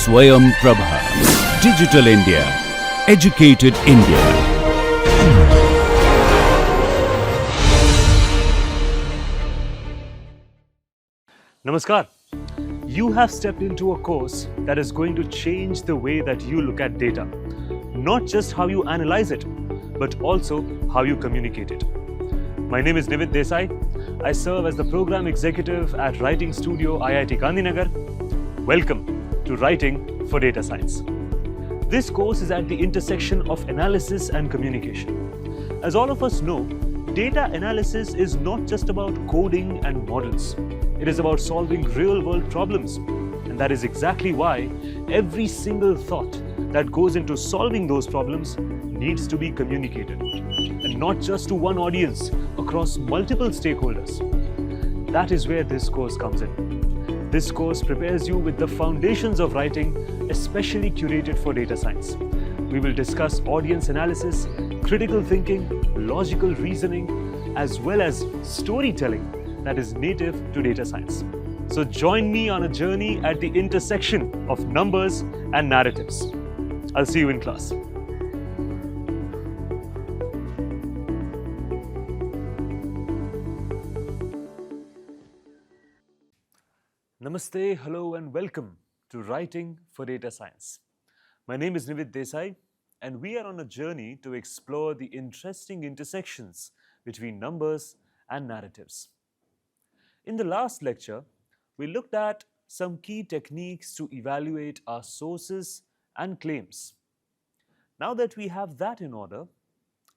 Swayam Prabha. Digital India. Educated India. Namaskar. You have stepped into a course that is going to change the way that you look at data. Not just how you analyze it, but also how you communicate it. My name is Nivid Desai. I serve as the Program Executive at Writing Studio IIT Gandhinagar. Welcome to Writing for Data Science. This course is at the intersection of analysis and communication. As all of us know, data analysis is not just about coding and models. It is about solving real-world problems. And that is exactly why every single thought that goes into solving those problems needs to be communicated. And not just to one audience, across multiple stakeholders. That is where this course comes in. This course prepares you with the foundations of writing, especially curated for data science. We will discuss audience analysis, critical thinking, logical reasoning, as well as storytelling that is native to data science. So join me on a journey at the intersection of numbers and narratives. I'll see you in class. Namaste, hello and welcome to Writing for Data Science. My name is Nivid Desai and we are on a journey to explore the interesting intersections between numbers and narratives. In the last lecture, we looked at some key techniques to evaluate our sources and claims. Now that we have that in order,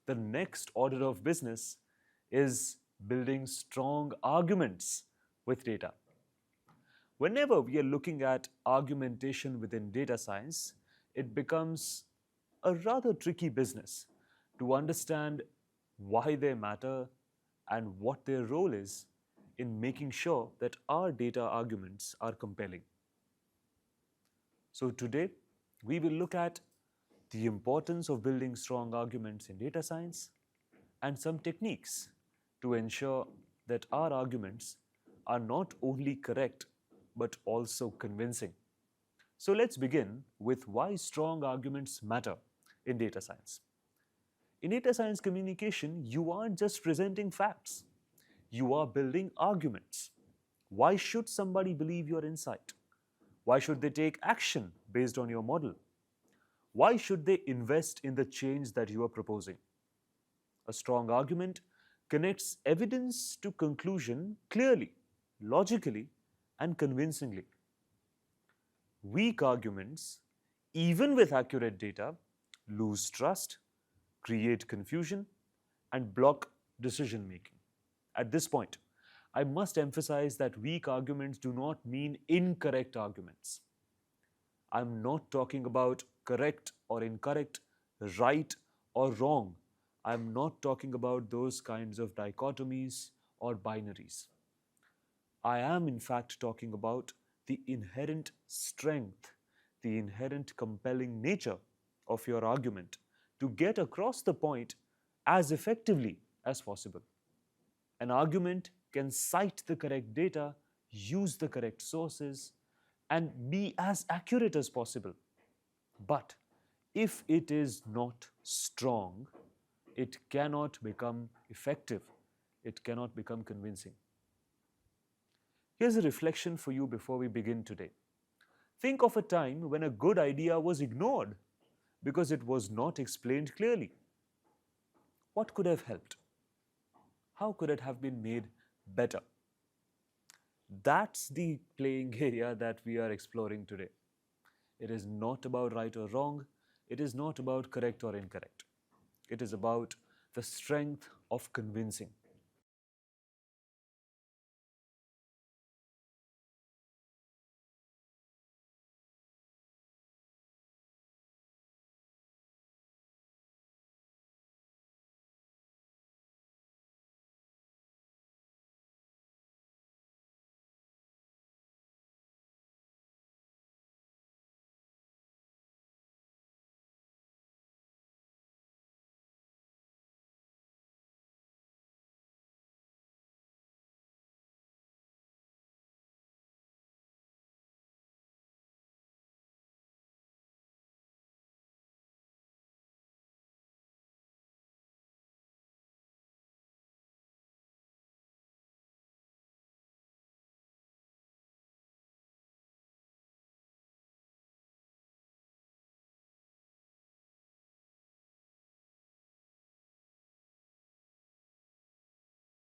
the next order of business is building strong arguments with data. Whenever we are looking at argumentation within data science, it becomes a rather tricky business to understand why they matter and what their role is in making sure that our data arguments are compelling. So today, we will look at the importance of building strong arguments in data science and some techniques to ensure that our arguments are not only correct but also convincing. So let's begin with why strong arguments matter in data science. In data science communication, you aren't just presenting facts. You are building arguments. Why should somebody believe your insight? Why should they take action based on your model? Why should they invest in the change that you are proposing? A strong argument connects evidence to conclusion clearly, logically, and convincingly. Weak arguments, even with accurate data, lose trust, create confusion, and block decision making. At this point, I must emphasize that weak arguments do not mean incorrect arguments. I'm not talking about correct or incorrect, right or wrong. I'm not talking about those kinds of dichotomies or binaries. I am in fact talking about the inherent strength, the inherent compelling nature of your argument to get across the point as effectively as possible. An argument can cite the correct data, use the correct sources, and be as accurate as possible. But if it is not strong, it cannot become effective. It cannot become convincing. Here's a reflection for you before we begin today. Think of a time when a good idea was ignored because it was not explained clearly. What could have helped? How could it have been made better? That's the playing area that we are exploring today. It is not about right or wrong. It is not about correct or incorrect. It is about the strength of convincing.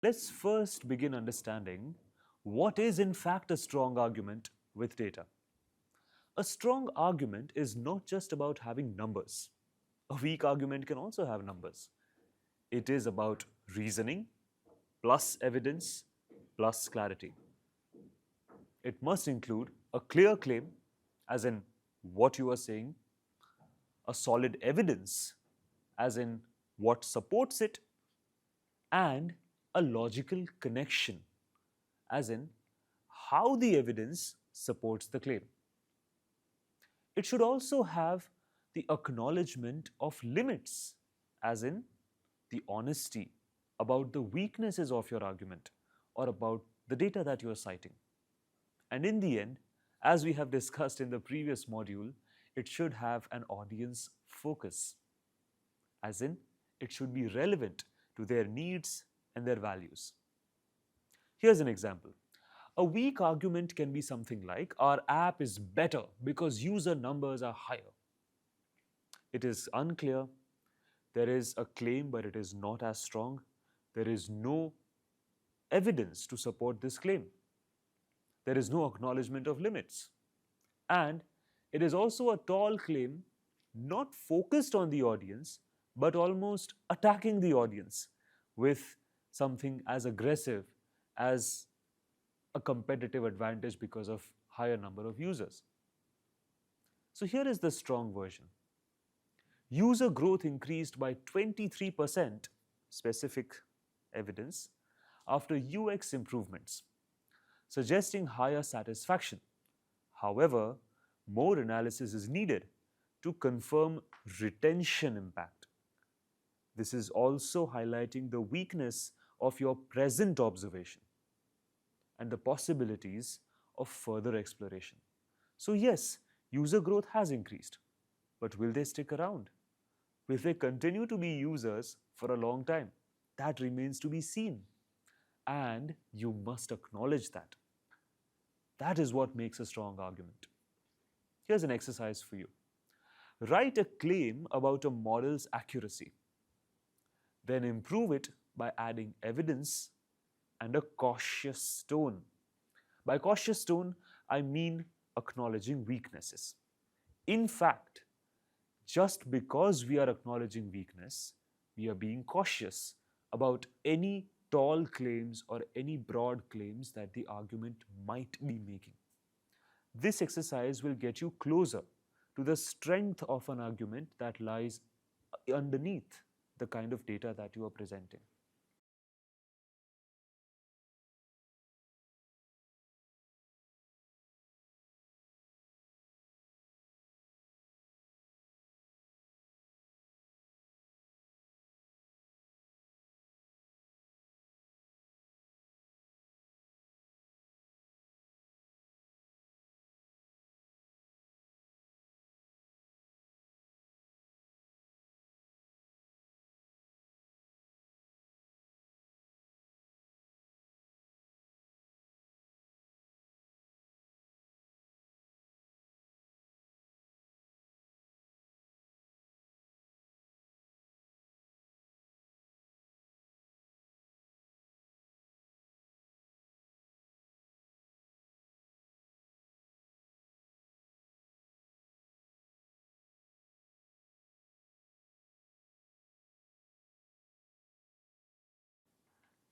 Let's first begin understanding what is in fact a strong argument with data. A strong argument is not just about having numbers. A weak argument can also have numbers. It is about reasoning plus evidence plus clarity. It must include a clear claim, as in what you are saying, a solid evidence, as in what supports it, and a logical connection, as in how the evidence supports the claim. It should also have the acknowledgement of limits, as in the honesty about the weaknesses of your argument or about the data that you are citing. And in the end, as we have discussed in the previous module, it should have an audience focus, as in it should be relevant to their needs and their values. Here's an example. A weak argument can be something like, our app is better because user numbers are higher. It is unclear. There is a claim, but it is not as strong. There is no evidence to support this claim. There is no acknowledgement of limits. And it is also a tall claim, not focused on the audience, but almost attacking the audience with something as aggressive as a competitive advantage because of higher number of users. So here is the strong version. User growth increased by 23%, specific evidence, after UX improvements, suggesting higher satisfaction. However, more analysis is needed to confirm retention impact. This is also highlighting the weakness of your present observation and the possibilities of further exploration. So yes, user growth has increased, but will they stick around? Will they continue to be users for a long time? That remains to be seen. And you must acknowledge that. That is what makes a strong argument. Here's an exercise for you. Write a claim about a model's accuracy. Then improve it by adding evidence and a cautious tone. By cautious tone, I mean acknowledging weaknesses. In fact, just because we are acknowledging weakness, we are being cautious about any tall claims or any broad claims that the argument might be making. This exercise will get you closer to the strength of an argument that lies underneath the kind of data that you are presenting.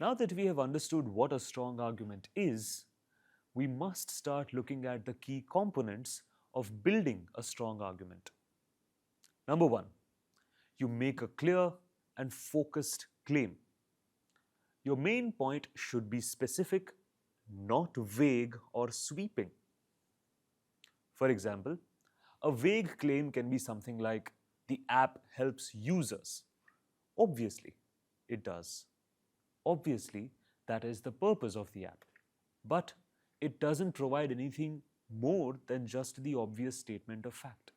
Now that we have understood what a strong argument is, we must start looking at the key components of building a strong argument. Number one, you make a clear and focused claim. Your main point should be specific, not vague or sweeping. For example, a vague claim can be something like, the app helps users. Obviously, it does. Obviously, that is the purpose of the app. But it doesn't provide anything more than just the obvious statement of fact.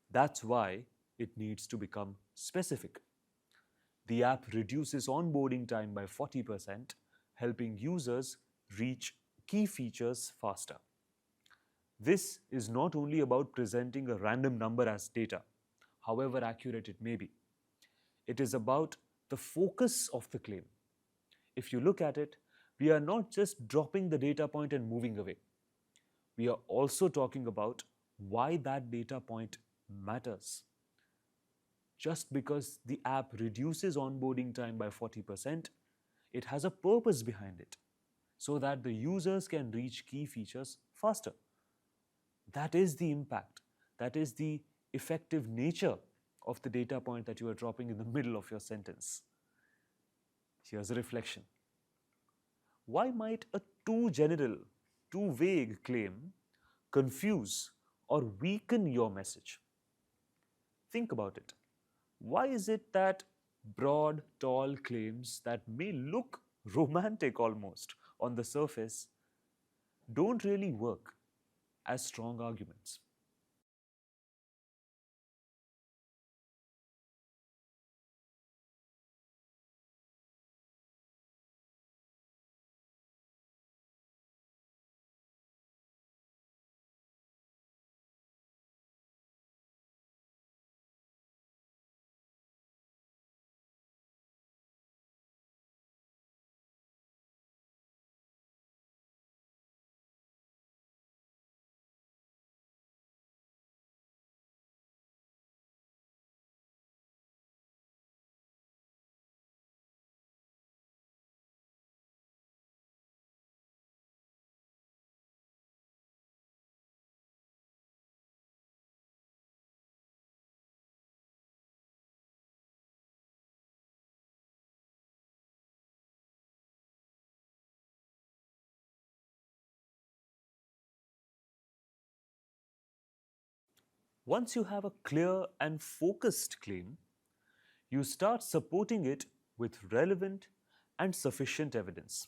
That's why it needs to become specific. The app reduces onboarding time by 40%, helping users reach key features faster. This is not only about presenting a random number as data, however accurate it may be. It is about the focus of the claim. If you look at it, we are not just dropping the data point and moving away. We are also talking about why that data point matters. Just because the app reduces onboarding time by 40%, it has a purpose behind it so that the users can reach key features faster. That is the impact. That is the effective nature of the data point that you are dropping in the middle of your sentence. Here's a reflection. Why might a too general, too vague claim confuse or weaken your message? Think about it. Why is it that broad, tall claims that may look romantic almost on the surface don't really work as strong arguments? Once you have a clear and focused claim, you start supporting it with relevant and sufficient evidence.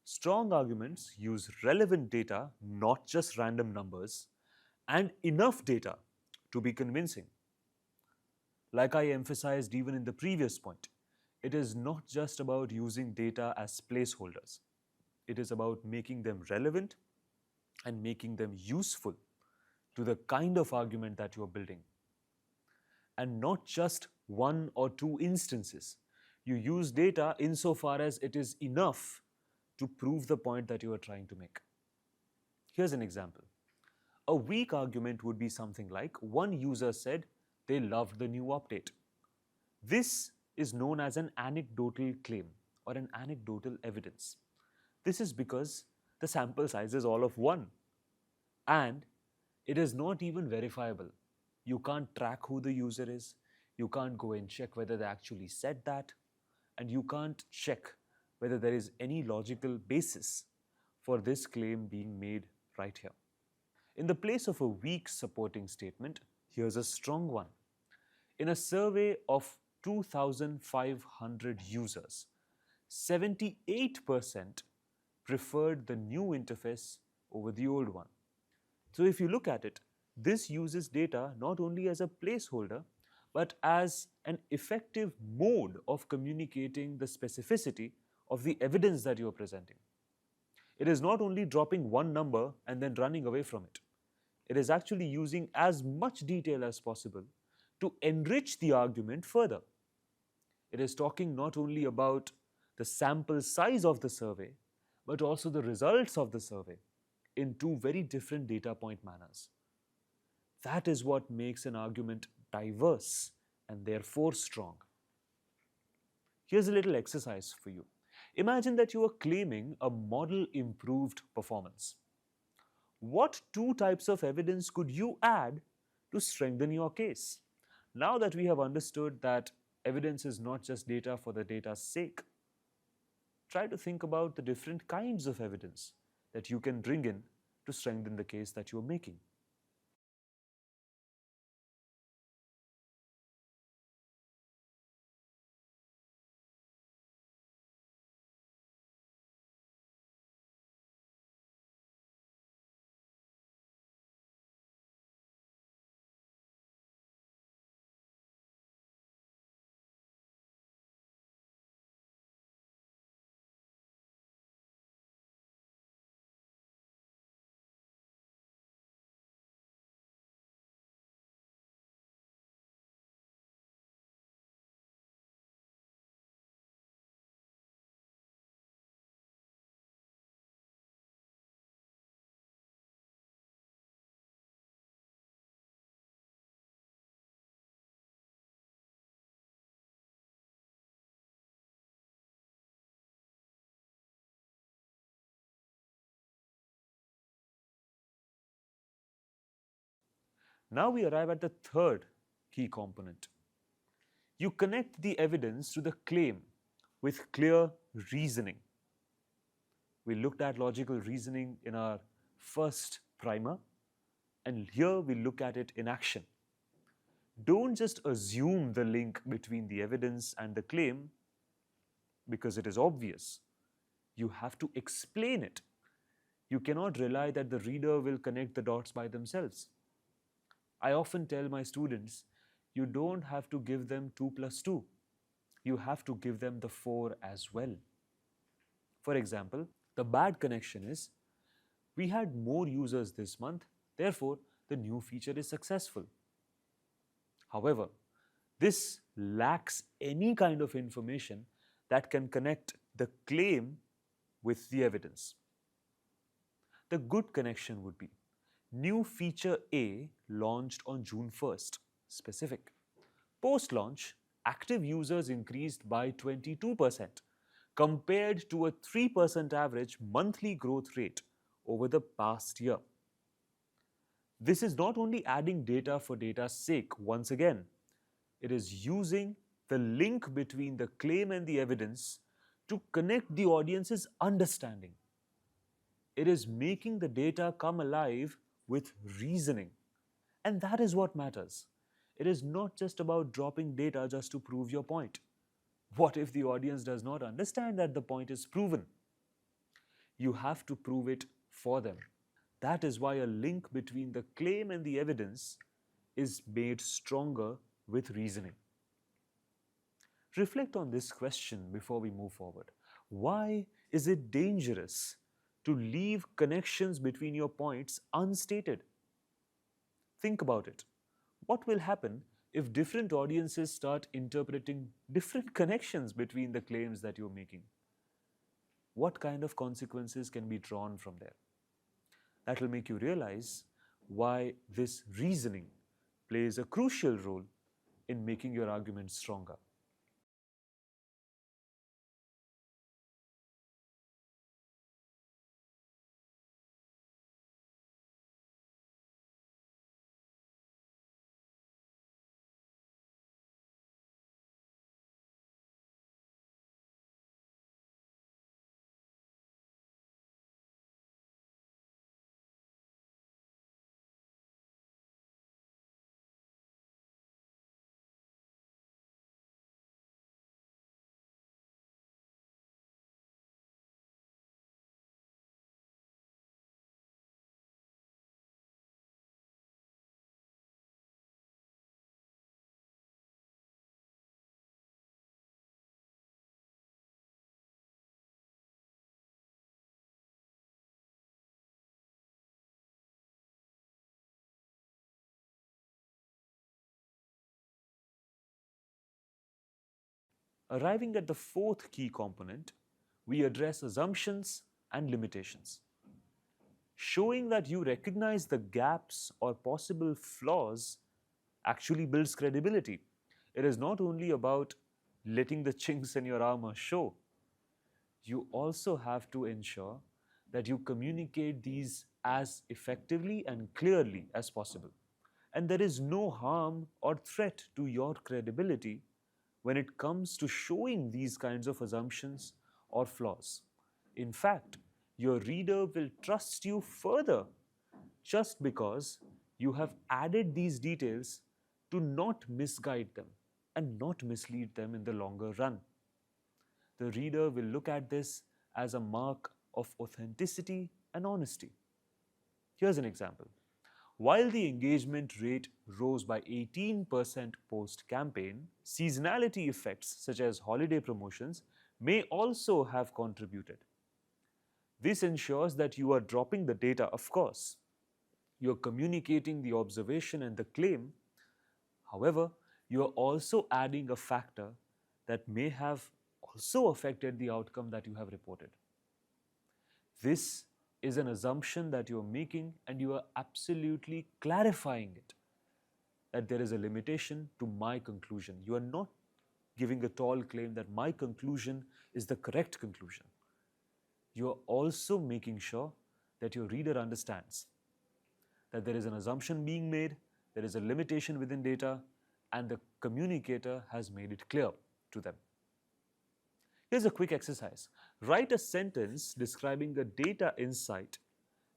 Strong arguments use relevant data, not just random numbers, and enough data to be convincing. Like I emphasized even in the previous point, it is not just about using data as placeholders. It is about making them relevant and making them useful to the kind of argument that you are building. And not just one or two instances. You use data insofar as it is enough to prove the point that you are trying to make. Here's an example. A weak argument would be something like one user said they loved the new update. This is known as an anecdotal claim or an anecdotal evidence. This is because the sample size is all of one and it is not even verifiable. You can't track who the user is, you can't go and check whether they actually said that, and you can't check whether there is any logical basis for this claim being made right here. In the place of a weak supporting statement, here's a strong one. In a survey of 2,500 users, 78% preferred the new interface over the old one. So if you look at it, this uses data not only as a placeholder, but as an effective mode of communicating the specificity of the evidence that you are presenting. It is not only dropping one number and then running away from it. It is actually using as much detail as possible to enrich the argument further. It is talking not only about the sample size of the survey, but also the results of the survey in two very different data point manners. That is what makes an argument diverse and therefore strong. Here's a little exercise for you. Imagine that you are claiming a model improved performance. What two types of evidence could you add to strengthen your case? Now that we have understood that evidence is not just data for the data's sake, try to think about the different kinds of evidence that you can bring in to strengthen the case that you're making. Now we arrive at the third key component. You connect the evidence to the claim with clear reasoning. We looked at logical reasoning in our first primer, and here we look at it in action. Don't just assume the link between the evidence and the claim because it is obvious. You have to explain it. You cannot rely that the reader will connect the dots by themselves. I often tell my students, you don't have to give them 2 plus 2. You have to give them the 4 as well. For example, the bad connection is, we had more users this month, therefore the new feature is successful. However, this lacks any kind of information that can connect the claim with the evidence. The good connection would be, new feature A launched on June 1st, specific. Post-launch, active users increased by 22% compared to a 3% average monthly growth rate over the past year. This is not only adding data for data's sake once again, it is using the link between the claim and the evidence to connect the audience's understanding. It is making the data come alive with reasoning. And that is what matters. It is not just about dropping data just to prove your point. What if the audience does not understand that the point is proven? You have to prove it for them. That is why a link between the claim and the evidence is made stronger with reasoning. Reflect on this question before we move forward. Why is it dangerous to leave connections between your points unstated? Think about it. What will happen if different audiences start interpreting different connections between the claims that you're making? What kind of consequences can be drawn from there? That will make you realize why this reasoning plays a crucial role in making your argument stronger. Arriving at the fourth key component, we address assumptions and limitations. Showing that you recognize the gaps or possible flaws actually builds credibility. It is not only about letting the chinks in your armor show. You also have to ensure that you communicate these as effectively and clearly as possible. And there is no harm or threat to your credibility when it comes to showing these kinds of assumptions or flaws. In fact, your reader will trust you further just because you have added these details to not misguide them and not mislead them in the longer run. The reader will look at this as a mark of authenticity and honesty. Here's an example. While the engagement rate rose by 18% post-campaign, seasonality effects such as holiday promotions may also have contributed. This ensures that you are dropping the data, of course. You are communicating the observation and the claim. However, you are also adding a factor that may have also affected the outcome that you have reported. This is an assumption that you are making, and you are absolutely clarifying it, that there is a limitation to my conclusion. You are not giving a tall claim that my conclusion is the correct conclusion. You are also making sure that your reader understands that there is an assumption being made there is a limitation within data, and the communicator has made it clear to them. Here's a quick exercise. Write a sentence describing a data insight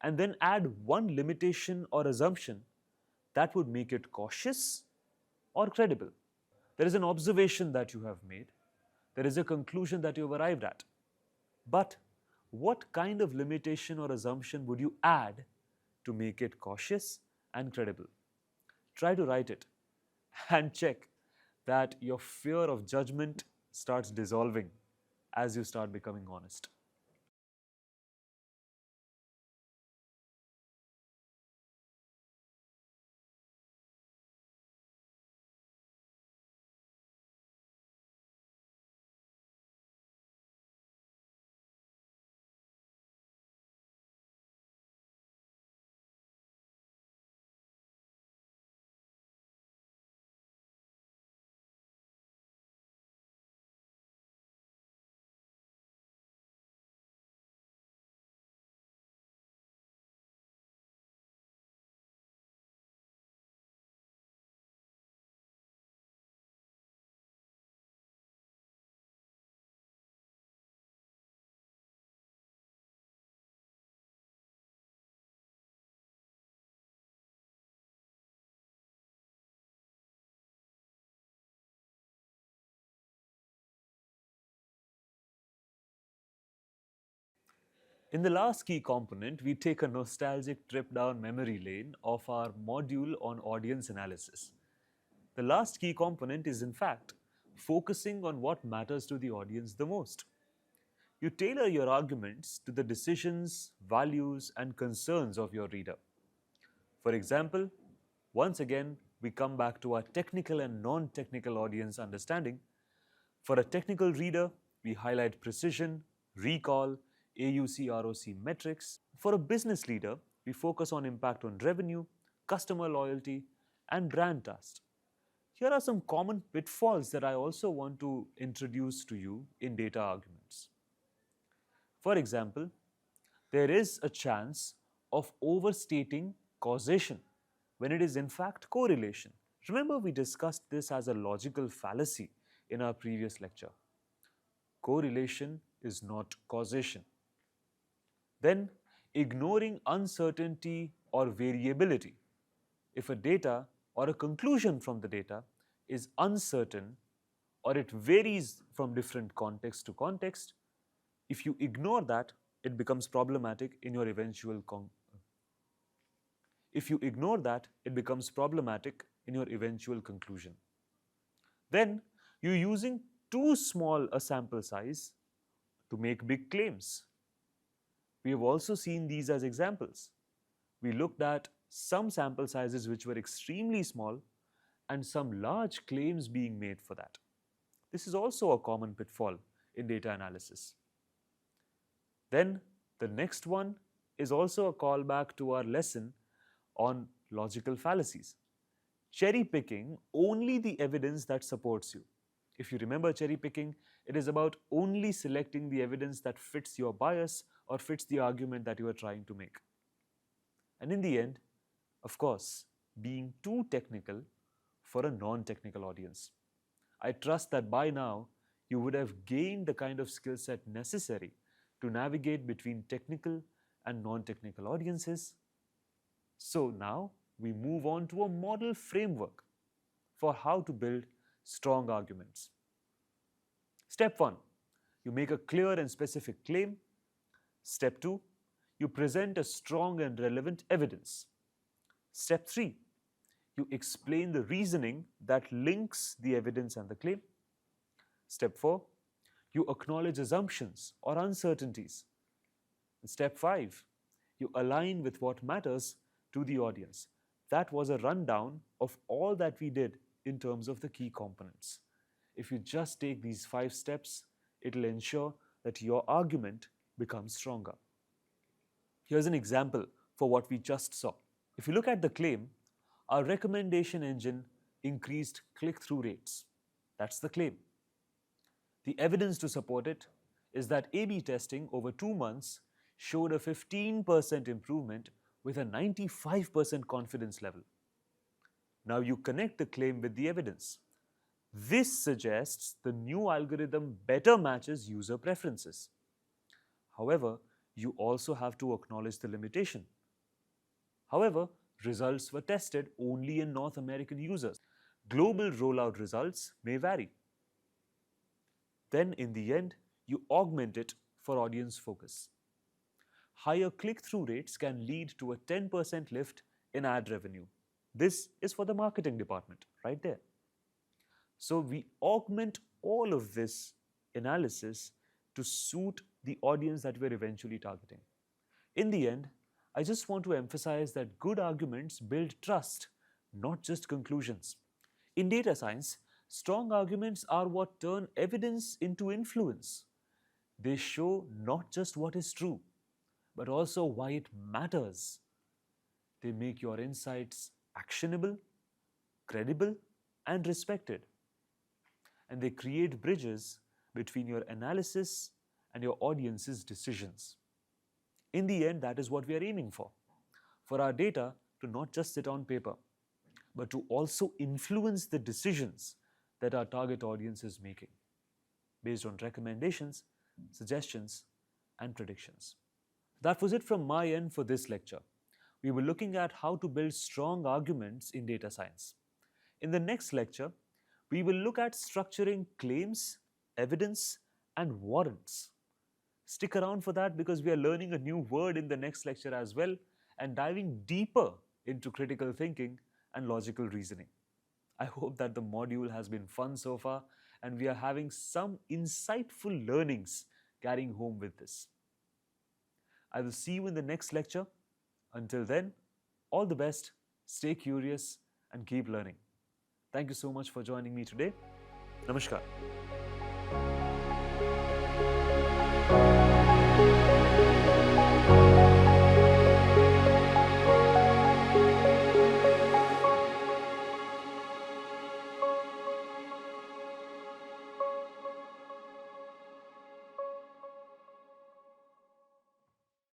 and then add one limitation or assumption that would make it cautious or credible. There is an observation that you have made. There is a conclusion that you have arrived at. But what kind of limitation or assumption would you add to make it cautious and credible? Try to write it and check that your fear of judgment starts dissolving as you start becoming honest. In the last key component, we take a nostalgic trip down memory lane of our module on audience analysis. The last key component is, in fact, focusing on what matters to the audience the most. You tailor your arguments to the decisions, values, and concerns of your reader. For example, once again, we come back to our technical and non-technical audience understanding. For a technical reader, we highlight precision, recall, AUC, ROC metrics. For a business leader, we focus on impact on revenue, customer loyalty, and brand trust. Here are some common pitfalls that I also want to introduce to you in data arguments. For example, there is a chance of overstating causation when it is in fact correlation. Remember, we discussed this as a logical fallacy in our previous lecture. Correlation is not causation. Then, ignoring uncertainty or variability. If a data or a conclusion from the data is uncertain or it varies from different context to context, if you ignore that, it becomes problematic in your eventual conclusion. Then you're using too small a sample size to make big claims. We have also seen these as examples. We looked at some sample sizes which were extremely small and some large claims being made for that. This is also a common pitfall in data analysis. Then the next one is also a callback to our lesson on logical fallacies. Cherry picking only the evidence that supports you. If you remember cherry picking, it is about only selecting the evidence that fits your bias or fits the argument that you are trying to make. And in the end, of course, being too technical for a non-technical audience. I trust that by now you would have gained the kind of skill set necessary to navigate between technical and non-technical audiences. So now we move on to a model framework for how to build strong arguments. Step 1, you make a clear and specific claim. Step 2, you present a strong and relevant evidence. Step 3, you explain the reasoning that links the evidence and the claim. Step 4, you acknowledge assumptions or uncertainties. And step 5, you align with what matters to the audience. That was a rundown of all that we did in terms of the key components. If you just take these 5 steps, it will ensure that your argument becomes stronger. Here's an example for what we just saw. If you look at the claim, our recommendation engine increased click-through rates. That's the claim. The evidence to support it is that A/B testing over 2 months showed a 15% improvement with a 95% confidence level. Now you connect the claim with the evidence. This suggests the new algorithm better matches user preferences. However, you also have to acknowledge the limitation. However, results were tested only in North American users. Global rollout results may vary. Then, in the end, you augment it for audience focus. Higher click-through rates can lead to a 10% lift in ad revenue. This is for the marketing department, right there. So we augment all of this analysis to suit the audience that we're eventually targeting. In the end, I just want to emphasize that good arguments build trust, not just conclusions. In data science, strong arguments are what turn evidence into influence. They show not just what is true, but also why it matters. They make your insights actionable, credible, and respected. And they create bridges between your analysis and your audience's decisions. In the end, that is what we are aiming for our data to not just sit on paper, but to also influence the decisions that our target audience is making, based on recommendations, suggestions, and predictions. That was it from my end for this lecture. We were looking at how to build strong arguments in data science. In the next lecture, we will look at structuring claims, evidence, and warrants. Stick around for that because we are learning a new word in the next lecture as well and diving deeper into critical thinking and logical reasoning. I hope that the module has been fun so far and we are having some insightful learnings carrying home with this. I will see you in the next lecture. Until then, all the best, stay curious and keep learning. Thank you so much for joining me today. Namaskar.